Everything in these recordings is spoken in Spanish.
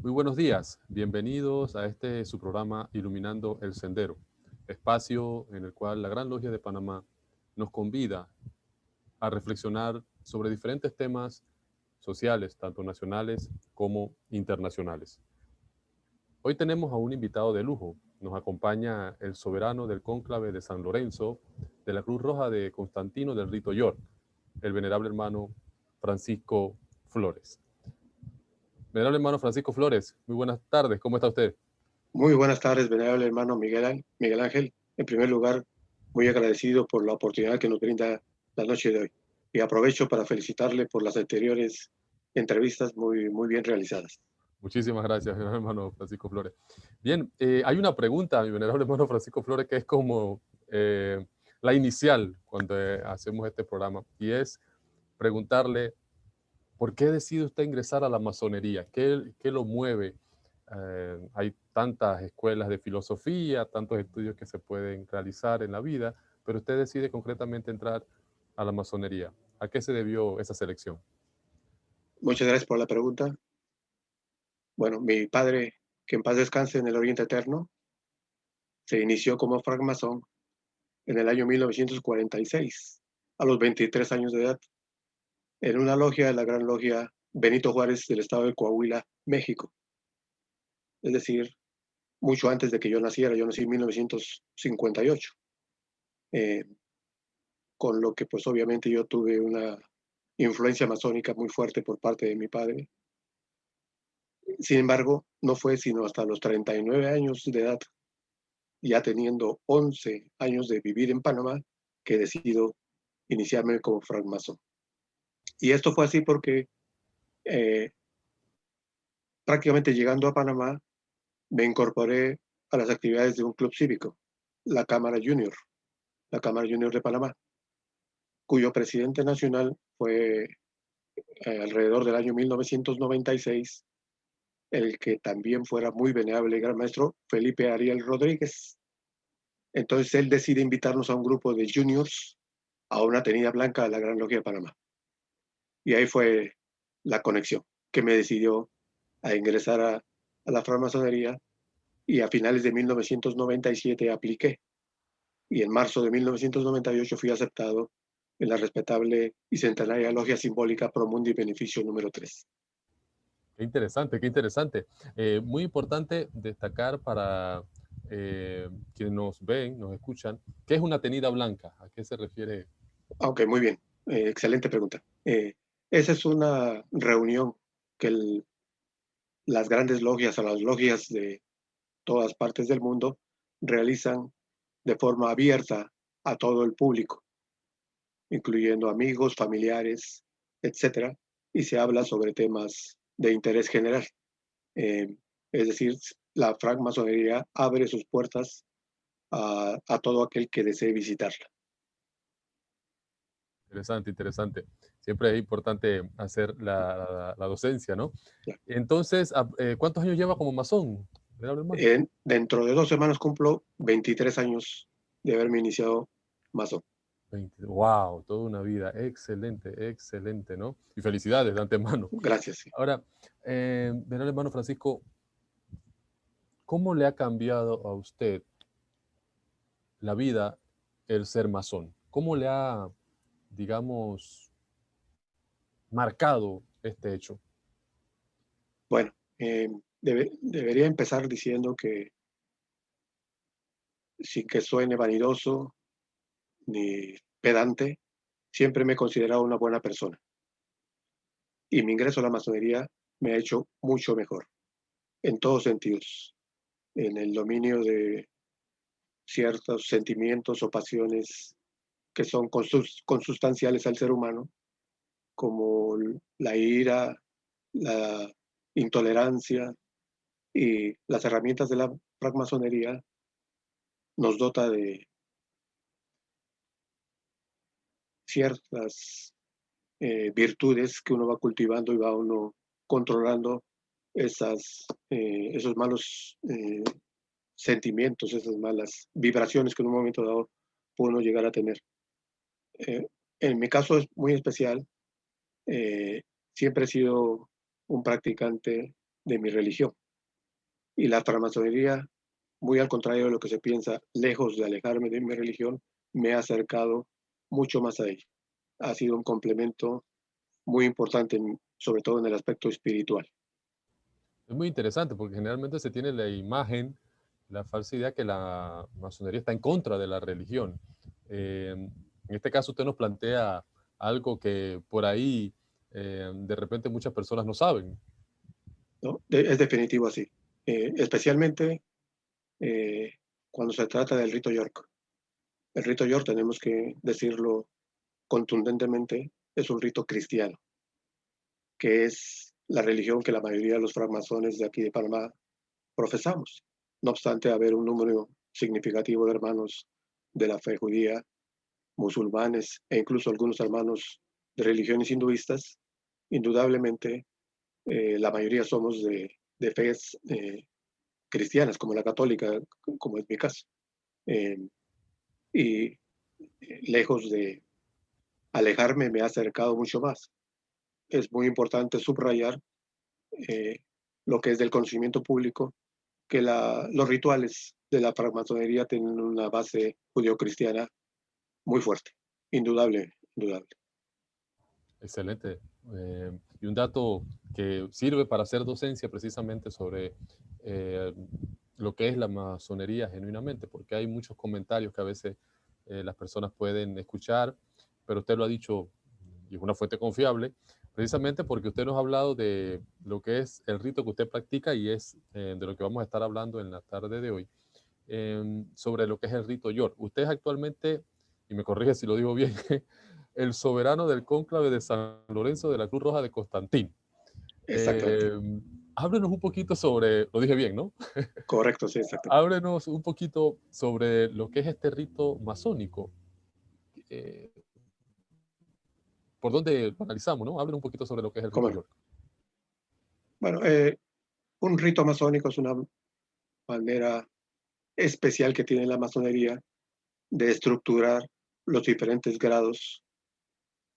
Muy buenos días, bienvenidos a este su programa Iluminando el Sendero, espacio en el cual la Gran Logia de Panamá nos convida a reflexionar sobre diferentes temas sociales, tanto nacionales como internacionales. Hoy tenemos a un invitado de lujo. Nos acompaña el soberano del cónclave de San Lorenzo, de la Cruz Roja de Constantino del Rito York, el venerable hermano Francisco Flores. Venerable hermano Francisco Flores, muy buenas tardes, ¿cómo está usted? Muy buenas tardes, venerable hermano Miguel Ángel. En primer lugar, muy agradecido por la oportunidad que nos brinda la noche de hoy. Y aprovecho para felicitarle por las anteriores entrevistas muy bien realizadas. Muchísimas gracias, hermano Francisco Flores. Bien, hay una pregunta, mi venerable hermano Francisco Flores, que es como la inicial cuando hacemos este programa, y es preguntarle, ¿por qué decide usted ingresar a la masonería? ¿Qué lo mueve? Hay tantas escuelas de filosofía, tantos estudios que se pueden realizar en la vida, pero usted decide concretamente entrar a la masonería. ¿A qué se debió esa selección? Muchas gracias por la pregunta. Bueno, mi padre, que en paz descanse en el Oriente Eterno, se inició como francmasón en el año 1946, a los 23 años de edad, en una logia de la Gran Logia Benito Juárez del estado de Coahuila, México. Es decir, mucho antes de que yo naciera. Yo nací en 1958. Eh, con lo que pues obviamente yo tuve una influencia masónica muy fuerte por parte de mi padre. Sin embargo, no fue sino hasta los 39 años de edad, ya teniendo 11 años de vivir en Panamá, que decido iniciarme como francmasón. Y esto fue así porque eh, prácticamente llegando a Panamá me incorporé a las actividades de un club cívico, la la Cámara Junior de Panamá, cuyo presidente nacional fue alrededor del año 1996 el que también fuera muy venerable gran maestro Felipe Ariel Rodríguez. Entonces él decide invitarnos a un grupo de juniors a una tenida blanca de la Gran Logia de Panamá. Y ahí fue la conexión que me decidió a ingresar a la francmasonería, y a finales de 1997 apliqué. Y en marzo de 1998 fui aceptado en la respetable y centenaria Logia Simbólica Pro Mundi Beneficio número 3. Qué interesante, qué interesante. Muy importante destacar para quienes nos ven, nos escuchan, ¿qué es una tenida blanca? ¿A qué se refiere? Ok, muy bien. Excelente pregunta. Esa es una reunión que las grandes logias o las logias de todas partes del mundo realizan de forma abierta a todo el público, incluyendo amigos, familiares, etcétera, y se habla sobre temas de interés general. Eh, es decir, la francmasonería abre sus puertas a todo aquel que desee visitarla. Interesante, interesante. Siempre es importante hacer la docencia, ¿no? Ya. Entonces, ¿cuántos años lleva como masón? Venerable hermano. Dentro de 2 semanas cumplo 23 años de haberme iniciado masón. 20. Wow, toda una vida. Excelente, excelente, ¿no? Y felicidades de antemano. Gracias. Sí. Ahora, venerable hermano Francisco, ¿cómo le ha cambiado a usted la vida el ser masón? ¿Cómo le ha, digamos, marcado este hecho? Bueno, debería empezar diciendo que, sin que suene vanidoso ni pedante, siempre me he considerado una buena persona. Y mi ingreso a la masonería me ha hecho mucho mejor, en todos sentidos, en el dominio de ciertos sentimientos o pasiones que son consustanciales al ser humano, como la ira, la intolerancia, y las herramientas de la francmasonería nos dota de ciertas virtudes que uno va cultivando y va uno controlando esos malos sentimientos, esas malas vibraciones que en un momento dado puede uno llegar a tener. Eh, en mi caso es muy especial. eh, Siempre he sido un practicante de mi religión. Y la francmasonería, muy al contrario de lo que se piensa, lejos de alejarme de mi religión, me ha acercado mucho más a ella. Ha sido un complemento muy importante, sobre todo en el aspecto espiritual. Es muy interesante porque generalmente se tiene la imagen, la falsa idea que la masonería está en contra de la religión. En este caso usted nos plantea algo que por ahí de repente muchas personas no saben. ¿No? Es definitivo así. Especialmente eh, cuando se trata del rito York. El rito York, tenemos que decirlo contundentemente, es un rito cristiano, que es la religión que la mayoría de los francmasones de aquí de Panamá profesamos. No obstante haber un número significativo de hermanos de la fe judía, musulmanes e incluso algunos hermanos de religiones hinduistas, indudablemente la mayoría somos de fes cristianas, como la católica, como es mi caso. Eh, y lejos de alejarme, me ha acercado mucho más. Es muy importante subrayar eh, lo que es del conocimiento público, que los rituales de la francmasonería tienen una base judeocristiana muy fuerte, indudable, indudable. Excelente. Y un dato que sirve para hacer docencia precisamente sobre eh, lo que es la masonería genuinamente, porque hay muchos comentarios que a veces las personas pueden escuchar, pero usted lo ha dicho y es una fuente confiable, precisamente porque usted nos ha hablado de lo que es el rito que usted practica y es de lo que vamos a estar hablando en la tarde de hoy, sobre lo que es el rito York. Usted es actualmente, y me corrige si lo digo bien, el soberano del cónclave de San Lorenzo de la Cruz Roja de Constantín. Exactamente. Eh, Háblenos un poquito sobre, lo dije bien, ¿no? Correcto, sí, exactamente. Háblenos un poquito sobre lo que es este rito masónico. Eh, ¿Por dónde lo analizamos, no? Háblenos un poquito sobre lo que es el rito ¿Cómo no? York. Bueno, un rito masónico es una manera especial que tiene la masonería de estructurar los diferentes grados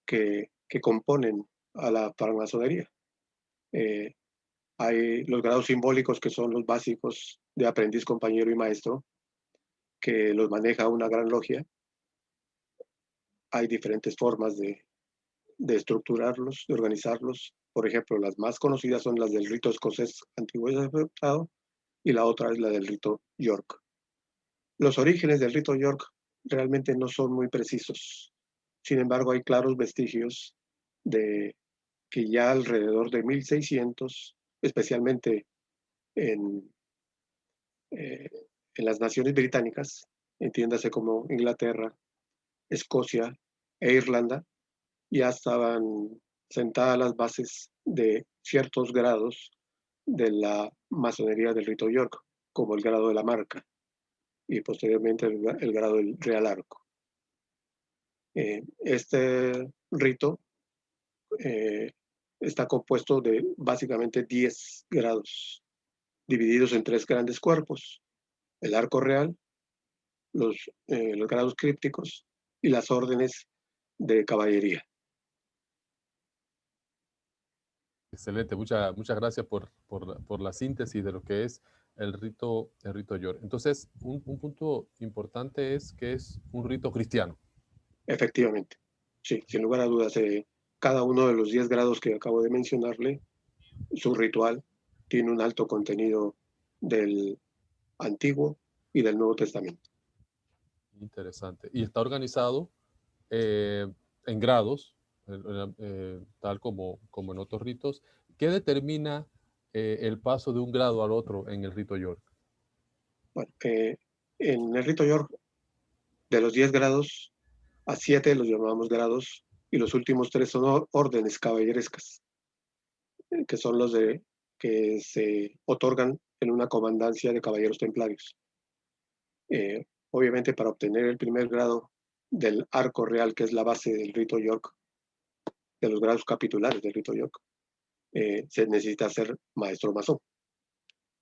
que componen a la francmasonería. Eh, hay los grados simbólicos, que son los básicos de aprendiz, compañero y maestro, que los maneja una gran logia. Hay diferentes formas de estructurarlos, de organizarlos. Por ejemplo, las más conocidas son las del rito escocés antiguo y desafortunado, y la otra es la del rito York. Los orígenes del rito York realmente no son muy precisos. Sin embargo, hay claros vestigios de que ya alrededor de 1600, especialmente en, eh, en las naciones británicas, entiéndase como Inglaterra, Escocia e Irlanda, ya estaban sentadas las bases de ciertos grados de la masonería del rito York, como el grado de la marca y posteriormente el grado del real arco. Este rito eh, está compuesto de básicamente 10 grados, divididos en tres grandes cuerpos: el arco real, los grados crípticos y las órdenes de caballería. Excelente, muchas gracias por la síntesis de lo que es el rito York. Entonces, un punto importante es que es un rito cristiano. Efectivamente, sí, sin lugar a dudas, cada uno de los 10 grados que acabo de mencionarle, su ritual tiene un alto contenido del Antiguo y del Nuevo Testamento. Interesante. Y está organizado eh, en grados, tal como en otros ritos. ¿Qué determina el paso de un grado al otro en el rito York? Bueno, en el rito York, de los 10 grados, a 7 los llamamos grados, y los últimos 3 son órdenes caballerescas, que son los que se otorgan en una comandancia de caballeros templarios. Obviamente, para obtener el primer grado del arco real, que es la base del rito York, de los grados capitulares del rito York, se necesita ser maestro masón.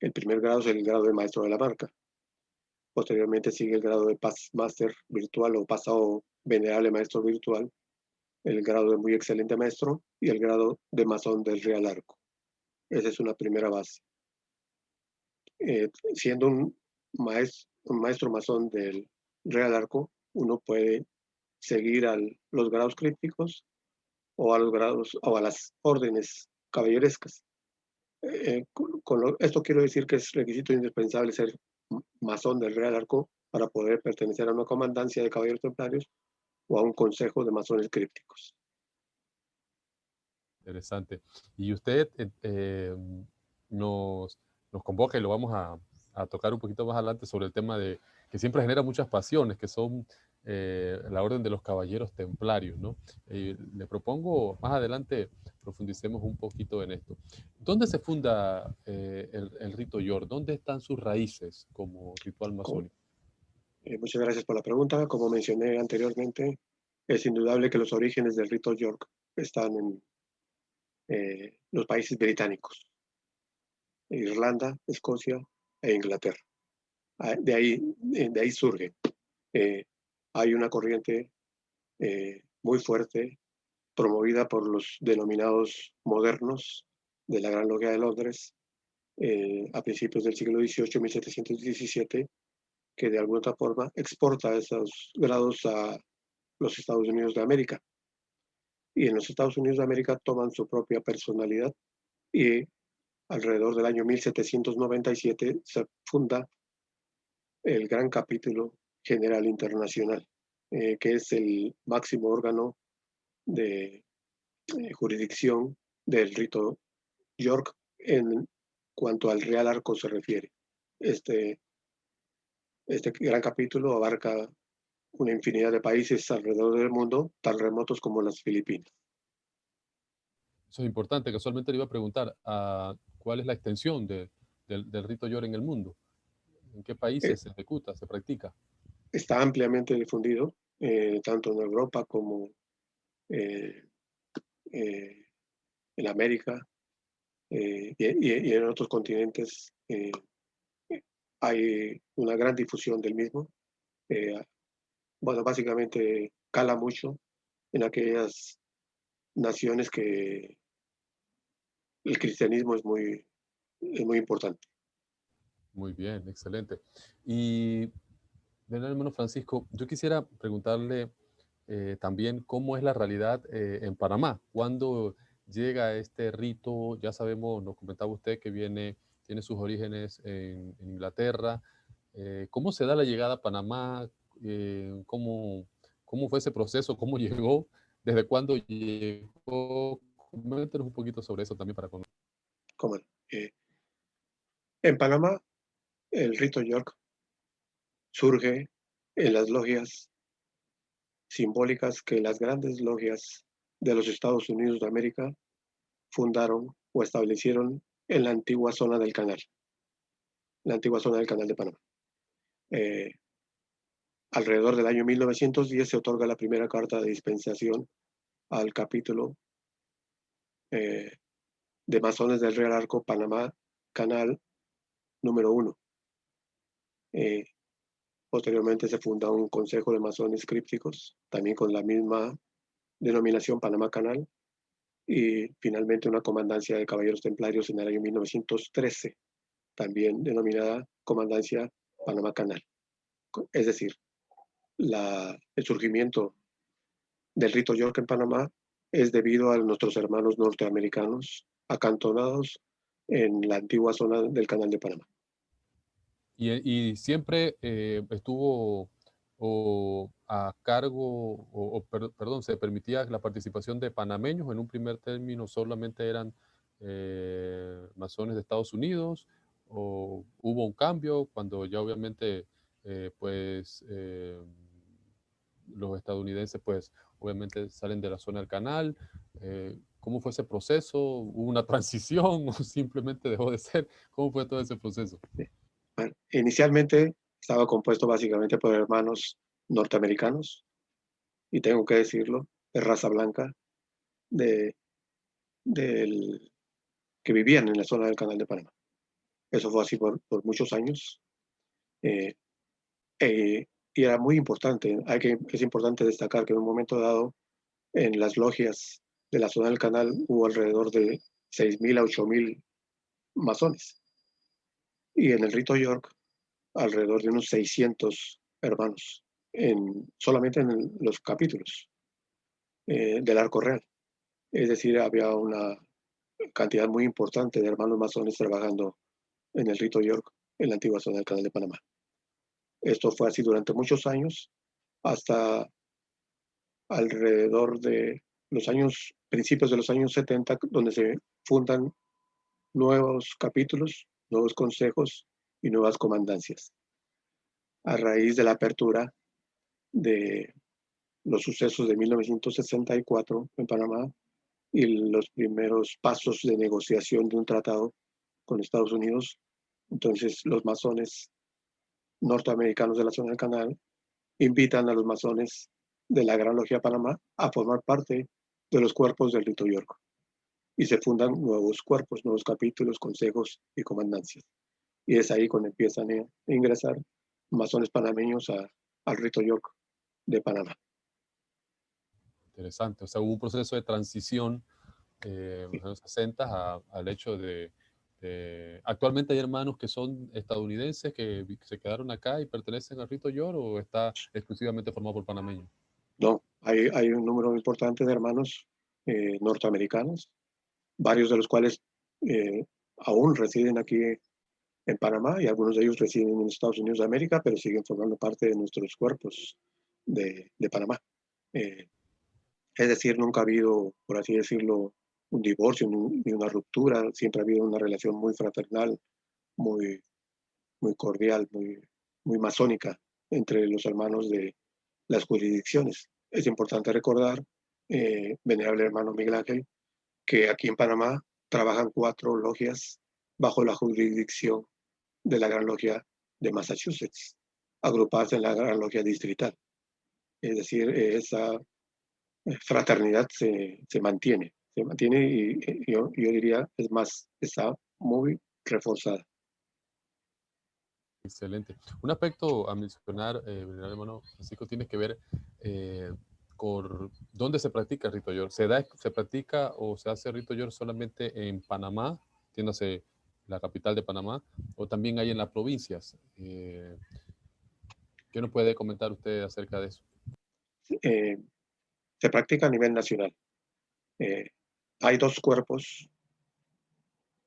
El primer grado es el grado de maestro de la marca. Posteriormente sigue el grado de Paz Master virtual o pasado venerable maestro virtual, el grado de muy excelente maestro y el grado de masón del Real Arco. Esa es una primera base. Siendo un maestro masón del Real Arco, uno puede seguir a los grados crípticos o a los grados o a las órdenes caballerescas. Esto quiero decir que es requisito indispensable ser masón del Real Arco para poder pertenecer a una comandancia de caballeros templarios o a un consejo de masones crípticos. Interesante. Y usted nos, nos convoca y lo vamos a tocar un poquito más adelante sobre el tema de que siempre genera muchas pasiones, que son la Orden de los Caballeros Templarios, ¿no? Le propongo más adelante profundicemos un poquito en esto. ¿Dónde se funda el rito York? ¿Dónde están sus raíces como ritual masónico? Muchas gracias por la pregunta. Como mencioné anteriormente, es indudable que los orígenes del rito York están en los países británicos, Irlanda, Escocia e Inglaterra. De ahí surge. Hay una corriente muy fuerte promovida por los denominados modernos de la Gran Logia de Londres a principios del siglo XVIII, 1717, que de alguna otra forma exporta esos grados a los Estados Unidos de América. Y en los Estados Unidos de América toman su propia personalidad y alrededor del año 1797 se funda el Gran Capítulo General Internacional, que es el máximo órgano de jurisdicción del rito York en cuanto al Real Arco se refiere. Este gran capítulo abarca una infinidad de países alrededor del mundo, tan remotos como las Filipinas. Eso es importante. Casualmente le iba a preguntar cuál es la extensión del rito York en el mundo. ¿En qué Eh, países se ejecuta, se practica? Está ampliamente difundido, tanto en Europa como eh, eh, en América y en otros continentes. Hay una gran difusión del mismo. Eh, bueno, básicamente cala mucho en aquellas naciones que el cristianismo es muy importante. Muy bien, excelente. Y, del hermano Francisco, yo quisiera preguntarle también cómo es la realidad en Panamá. ¿Cuándo llega este rito? Ya sabemos, nos comentaba usted que tiene sus orígenes en Inglaterra. ¿Cómo se da la llegada a Panamá? ¿Cómo fue ese proceso? ¿Cómo llegó? ¿Desde cuándo llegó? Coméntenos un poquito sobre eso también para conocer. Como, en Panamá, el rito York surge en las logias simbólicas que las grandes logias de los Estados Unidos de América fundaron o establecieron en la antigua zona del Canal de Panamá. Eh, Alrededor del año 1910 se otorga la primera carta de dispensación al capítulo eh, de masones del Real Arco Panamá Canal número 1. Eh, Posteriormente se funda un consejo de masones crípticos, también con la misma denominación Panamá Canal, y finalmente una comandancia de caballeros templarios en el año 1913, también denominada Comandancia Panamá Canal. Es decir, el surgimiento del rito York en Panamá es debido a nuestros hermanos norteamericanos acantonados en la antigua zona del Canal de Panamá. Y siempre estuvo a cargo, perdón, se permitía la participación de panameños. En un primer término solamente eran masones de Estados Unidos, o hubo un cambio cuando ya obviamente pues los estadounidenses pues obviamente salen de la zona del canal. ¿Cómo fue ese proceso? ¿Hubo una transición o simplemente dejó de ser? ¿Cómo fue todo ese proceso? Bueno, inicialmente estaba compuesto básicamente por hermanos norteamericanos, y tengo que decirlo, de raza blanca, de, del, que vivían en la zona del Canal de Panamá. Eso fue así por muchos años. Eh, y era muy importante. Es importante destacar que en un momento dado, en las logias de la zona del canal hubo alrededor de 6.000 a 8.000 masones. Y en el rito York, alrededor de unos 600 hermanos, solamente en los capítulos del Arco Real. Es decir, había una cantidad muy importante de hermanos masones trabajando en el rito York en la antigua zona del Canal de Panamá. Esto fue así durante muchos años, hasta alrededor de principios de los años 70, donde se fundan nuevos capítulos, nuevos consejos y nuevas comandancias. A raíz de la apertura de los sucesos de 1964 en Panamá y los primeros pasos de negociación de un tratado con Estados Unidos, entonces los masones norteamericanos de la zona del canal invitan a los masones de la Gran Logia de Panamá a formar parte de los cuerpos del rito York y se fundan nuevos cuerpos, nuevos capítulos, consejos y comandancias. Y es ahí cuando empiezan a ingresar masones panameños al rito York de Panamá. Interesante. O sea, hubo un proceso de transición en los años 60 al hecho de... ¿Actualmente hay hermanos que son estadounidenses que se quedaron acá y pertenecen al rito York o está exclusivamente formado por panameños? No, hay un número importante de hermanos norteamericanos, varios de los cuales aún residen aquí en Panamá y algunos de ellos residen en Estados Unidos de América, pero siguen formando parte de nuestros cuerpos de Panamá. Es decir, nunca ha habido, por así decirlo, un divorcio ni una ruptura, siempre ha habido una relación muy fraternal, muy, muy cordial, muy masónica entre los hermanos de las jurisdicciones. Es importante recordar, venerable hermano Miguel Ángel, que aquí en Panamá trabajan 4 logias bajo la jurisdicción de la Gran Logia de Massachusetts, agrupadas en la Gran Logia Distrital. Es decir, esa fraternidad se mantiene y yo diría, es más, está muy reforzada. Excelente. Un aspecto a mencionar, hermano Francisco, tiene que ver con dónde se practica el rito York. ¿Se practica o se hace rito York solamente en Panamá, entiéndase la capital de Panamá, o también hay en las provincias? ¿Qué nos puede comentar usted acerca de eso? Eh, Se practica a nivel nacional. Eh, Hay 2 cuerpos,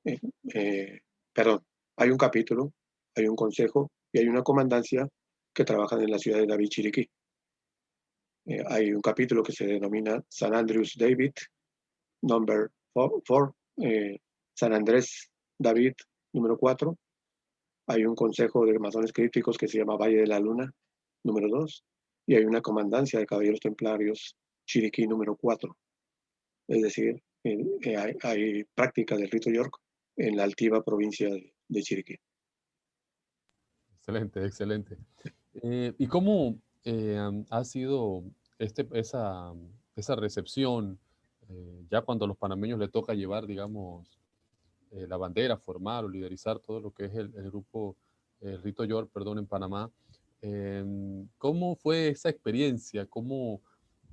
eh, eh, perdón, hay un capítulo, hay un consejo y hay una comandancia que trabajan en la ciudad de David Chiriquí. Hay un capítulo que se denomina San Andrews David, number 4, San Andrés David, número 4. Hay un consejo de masones críticos que se llama Valle de la Luna, número 2. Y hay una comandancia de caballeros templarios, Chiriquí, número 4. Es decir, hay prácticas del rito York en la altiva provincia de Chiriquí. Excelente, excelente. ¿Y cómo ha sido esa recepción ya cuando a los panameños le toca llevar, digamos, la bandera, formar o liderizar todo lo que es el grupo, el Rito York, perdón, en Panamá? ¿Cómo fue esa experiencia?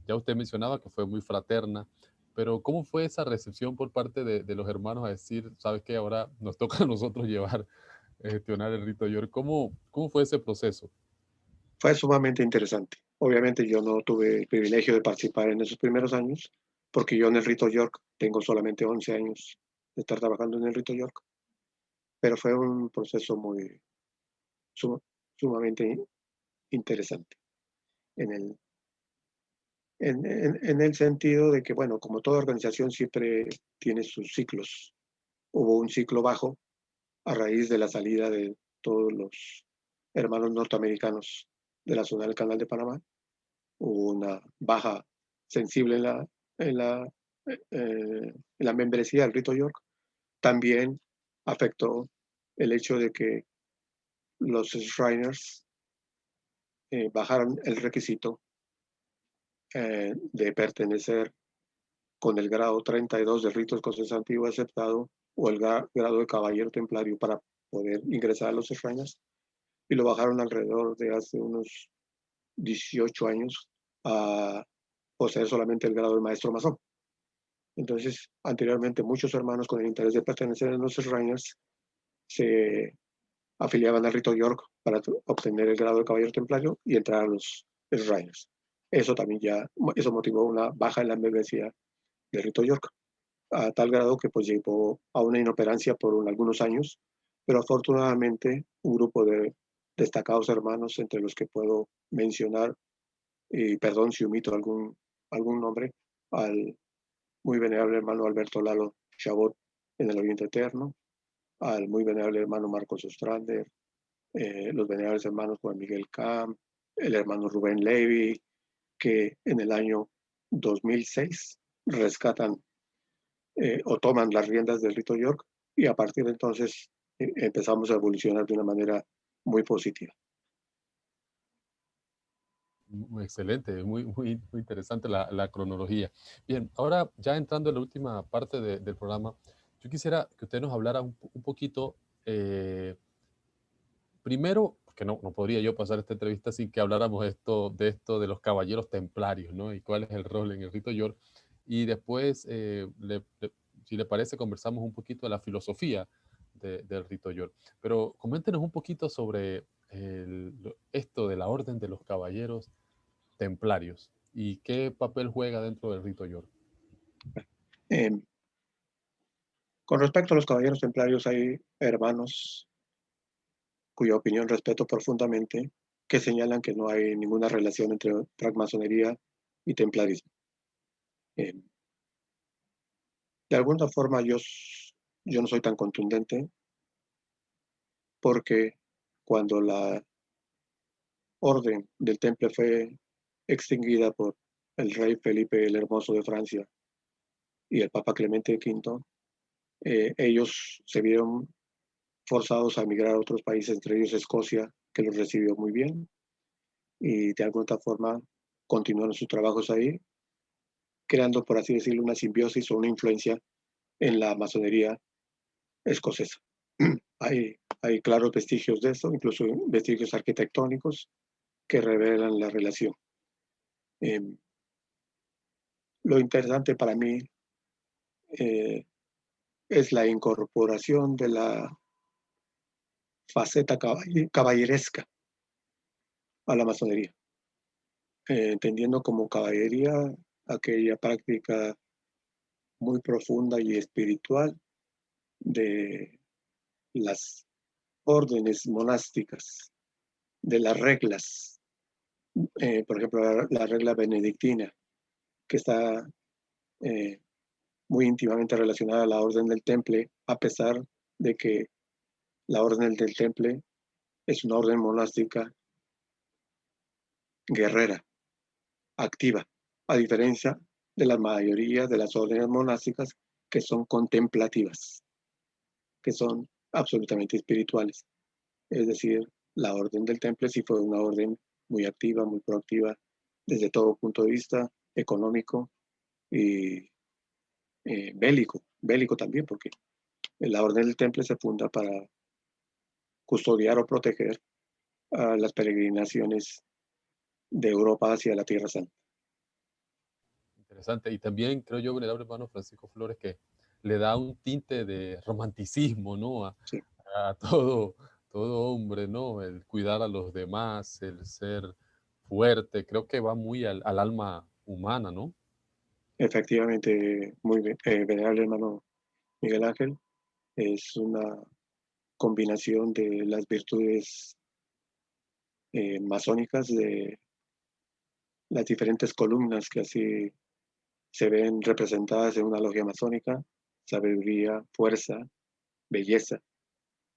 Ya usted mencionaba que fue muy fraterna, pero ¿cómo fue esa recepción por parte de los hermanos a decir, sabes que ahora nos toca a nosotros llevar, gestionar el Rito York? ¿Cómo fue ese proceso? Fue sumamente interesante. Obviamente yo no tuve el privilegio de participar en esos primeros años, porque yo en el rito York tengo solamente 11 años de estar trabajando en el rito York, pero fue un proceso sum- sumamente interesante en en el sentido de que, bueno, como toda organización siempre tiene sus ciclos. Hubo un ciclo bajo a raíz de la salida de todos los hermanos norteamericanos de la zona del Canal de Panamá. Hubo una baja sensible en la, en la membresía del Rito York. También afectó el hecho de que los Shriners bajaron el requisito de pertenecer con el grado 32 del rito escocés antiguo aceptado o el grado de caballero templario para poder ingresar a los Shriners y lo bajaron alrededor de hace unos 18 años a poseer solamente el grado de maestro masón. Entonces, anteriormente muchos hermanos con el interés de pertenecer a los Shriners se afiliaban al rito York para obtener el grado de caballero templario y entrar a los Shriners. Eso motivó una baja en la membresía del rito York, a tal grado que pues llevó a una inoperancia por algunos años, pero afortunadamente un grupo de destacados hermanos, entre los que puedo mencionar, y perdón si omito algún nombre, al muy venerable hermano Alberto Lalo Chabot en el Oriente Eterno, al muy venerable hermano Marcos Ostrander, los venerables hermanos Juan Miguel Camp, el hermano Rubén Levy, que en el año 2006 rescatan o toman las riendas del rito York, y a partir de entonces empezamos a evolucionar de una manera muy positiva. Excelente, muy interesante la cronología. Bien, ahora ya entrando en la última parte del programa, yo quisiera que usted nos hablara un poquito, primero, porque no podría yo pasar esta entrevista sin que habláramos esto de los caballeros templarios, ¿no? Y cuál es el rol en el rito York. Y después, si le parece, conversamos un poquito de la filosofía del rito York. Pero coméntenos un poquito sobre esto de la orden de los caballeros templarios y qué papel juega dentro del rito York. Eh, con respecto a los caballeros templarios, hay hermanos cuya opinión respeto profundamente, que señalan que no hay ninguna relación entre francmasonería y templarismo. Eh, de alguna forma yo no soy tan contundente, porque cuando la orden del Temple fue extinguida por el rey Felipe el Hermoso de Francia y el Papa Clemente V, ellos se vieron forzados a emigrar a otros países, entre ellos Escocia, que los recibió muy bien, y de alguna forma continuaron sus trabajos ahí, creando, por así decirlo, una simbiosis o una influencia en la masonería escocesa. Hay claros vestigios de esto, incluso vestigios arquitectónicos que revelan la relación. Eh, lo interesante para mí eh, es la incorporación de la faceta caballeresca a la masonería, entendiendo como caballería aquella práctica muy profunda y espiritual de las órdenes monásticas, de las reglas, por ejemplo, la regla benedictina, que está eh, muy íntimamente relacionada a la orden del Temple, a pesar de que la orden del Temple es una orden monástica guerrera, activa, a diferencia de la mayoría de las órdenes monásticas que son contemplativas, que son absolutamente espirituales. Es decir, la orden del Temple sí fue una orden muy activa, muy proactiva, desde todo punto de vista económico y bélico también, porque la orden del Temple se funda para custodiar o proteger a las peregrinaciones de Europa hacia la Tierra Santa. Interesante. Y también creo yo, venerable hermano Francisco Flores, que le da un tinte de romanticismo, ¿no? Sí, A todo hombre, ¿no? El cuidar a los demás, el ser fuerte, creo que va muy al alma humana, ¿no? efectivamente, muy bien, venerable hermano Miguel Ángel, es una combinación de las virtudes masónicas de las diferentes columnas que así se ven representadas en una logia masónica: sabiduría, fuerza, belleza.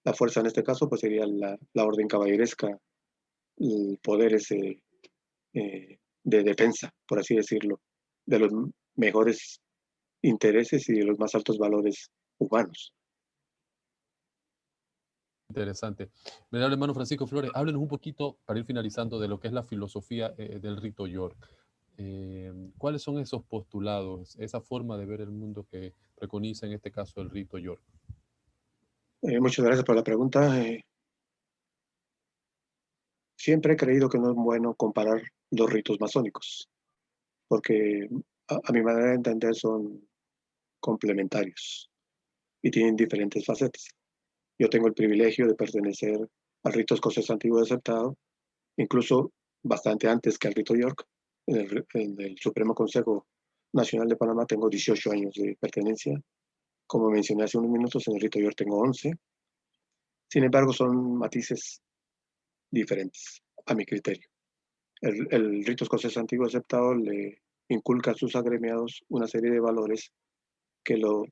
La fuerza en este caso pues sería la orden caballeresca, el poder ese de defensa, por así decirlo, de los mejores intereses y de los más altos valores humanos. Interesante. Venerable hermano Francisco Flores, háblenos un poquito, para ir finalizando, de lo que es la filosofía del rito York. ¿Cuáles son esos postulados, esa forma de ver el mundo que preconiza en este caso el rito York? Muchas gracias por la pregunta. Siempre he creído que no es bueno comparar los ritos masónicos, porque a mi manera de entender son complementarios y tienen diferentes facetas. Yo tengo el privilegio de pertenecer al rito escocés antiguo aceptado, incluso bastante antes que al rito York. En el Supremo Consejo Nacional de Panamá tengo 18 años de pertenencia. Como mencioné hace unos minutos, en el rito York tengo 11. Sin embargo, son matices diferentes a mi criterio. El rito escocés antiguo aceptado le inculca a sus agremiados una serie de valores que lo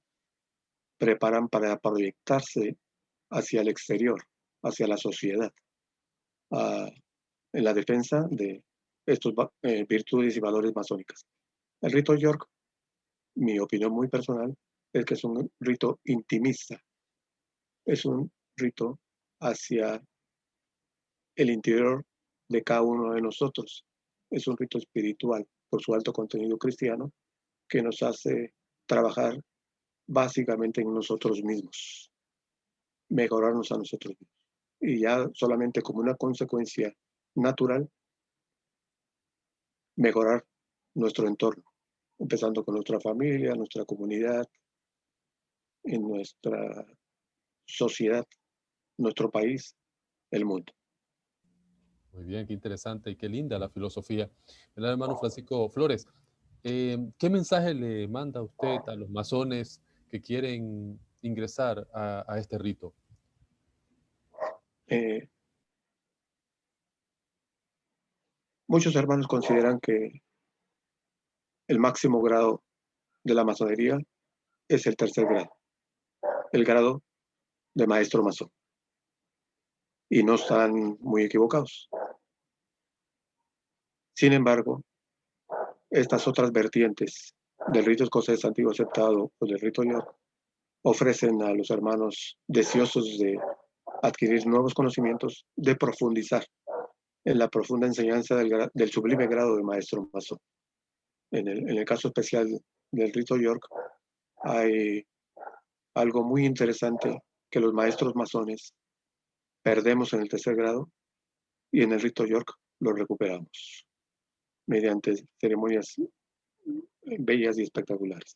preparan para proyectarse hacia el exterior, hacia la sociedad, en la defensa de estos virtudes y valores masónicas. El rito York, mi opinión muy personal, es que es un rito intimista, es un rito hacia el interior de cada uno de nosotros, es un rito espiritual por su alto contenido cristiano que nos hace trabajar básicamente en nosotros mismos, mejorarnos a nosotros mismos. Y ya solamente como una consecuencia natural, mejorar nuestro entorno, empezando con nuestra familia, nuestra comunidad, en nuestra sociedad, nuestro país, el mundo. Muy bien, qué interesante y qué linda la filosofía. El hermano Francisco Flores, ¿qué mensaje le manda usted a los masones que quieren ingresar a este rito? Eh, Muchos hermanos consideran que el máximo grado de la masonería es el tercer grado, el grado de maestro masón. Y no están muy equivocados. Sin embargo, estas otras vertientes del rito escocés antiguo aceptado o del rito York ofrecen a los hermanos deseosos de adquirir nuevos conocimientos, de profundizar en la profunda enseñanza del sublime grado de maestro masón. En el caso especial del rito York, hay algo muy interesante que los maestros masones perdemos en el tercer grado y en el rito York lo recuperamos mediante ceremonias bellas y espectaculares.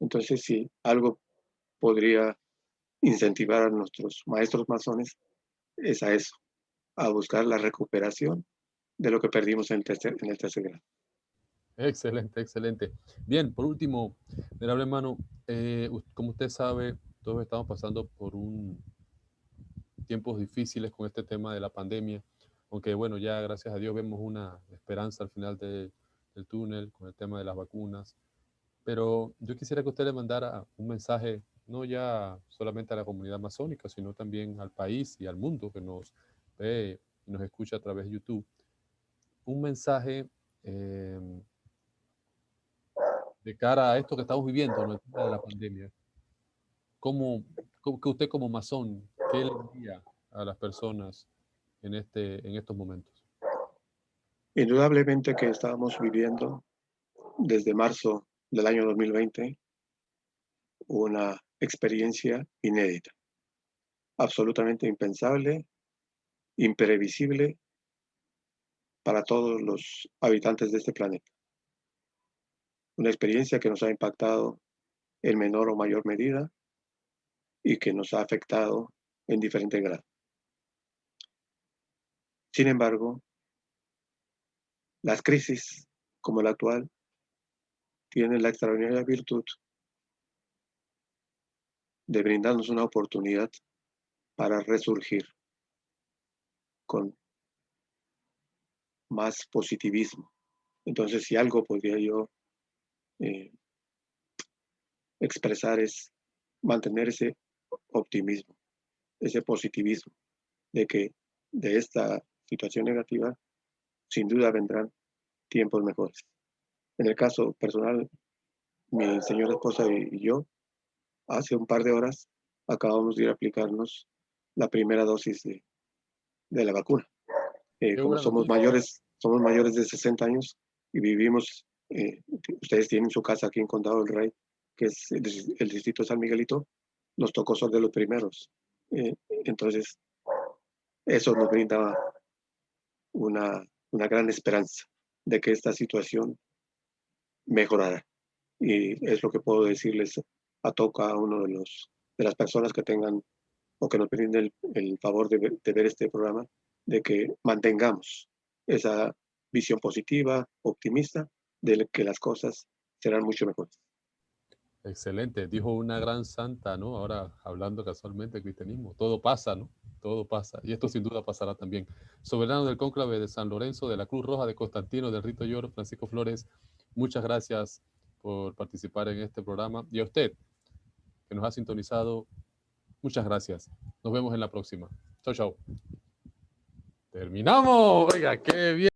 Entonces, si algo podría incentivar a nuestros maestros masones, es a eso, a buscar la recuperación de lo que perdimos en el tercer grado. Excelente, excelente. Bien, por último, venerable hermano, como usted sabe, todos estamos pasando por tiempos difíciles con este tema de la pandemia, aunque bueno, ya gracias a Dios vemos una esperanza al final del túnel con el tema de las vacunas. Pero yo quisiera que usted le mandara un mensaje, no ya solamente a la comunidad masónica, sino también al país y al mundo que nos ve y nos escucha a través de YouTube. Un mensaje eh, de cara a esto que estamos viviendo, ¿no? El tema de la pandemia. Que usted como masón, qué le diría a las personas en estos momentos? Indudablemente que estábamos viviendo desde marzo del año 2020 una experiencia inédita, absolutamente impensable, imprevisible para todos los habitantes de este planeta. Una experiencia que nos ha impactado en menor o mayor medida y que nos ha afectado en diferente grado. Sin embargo, las crisis como la actual tienen la extraordinaria virtud de brindarnos una oportunidad para resurgir con más positivismo. Entonces, si algo podría yo eh, expresar es mantener ese optimismo, ese positivismo de que de esta situación negativa sin duda vendrán tiempos mejores. En el caso personal, mi señora esposa y yo, hace un par de horas, acabamos de ir a aplicarnos la primera dosis de la vacuna. Qué Como buena noticia. somos mayores de 60 años y vivimos, ustedes tienen su casa aquí en Condado del Rey, que es el distrito de San Miguelito, nos tocó ser de los primeros. Entonces, eso nos brinda una gran esperanza de que esta situación mejorará Y es lo que puedo decirles a cada uno de las personas que tengan o que nos brinden el favor de ver este programa, de que mantengamos esa visión positiva, optimista, de que las cosas serán mucho mejores. Excelente, dijo una gran santa, ¿no? Ahora hablando casualmente del cristianismo, todo pasa, ¿no? Todo pasa, y esto sin duda pasará también. Soberano del Cónclave de San Lorenzo, de la Cruz Roja de Constantino, del Rito York, Francisco Flores, muchas gracias por participar en este programa. Y a usted, que nos ha sintonizado, muchas gracias. Nos vemos en la próxima. Chao, chao. Terminamos. Oiga, qué bien.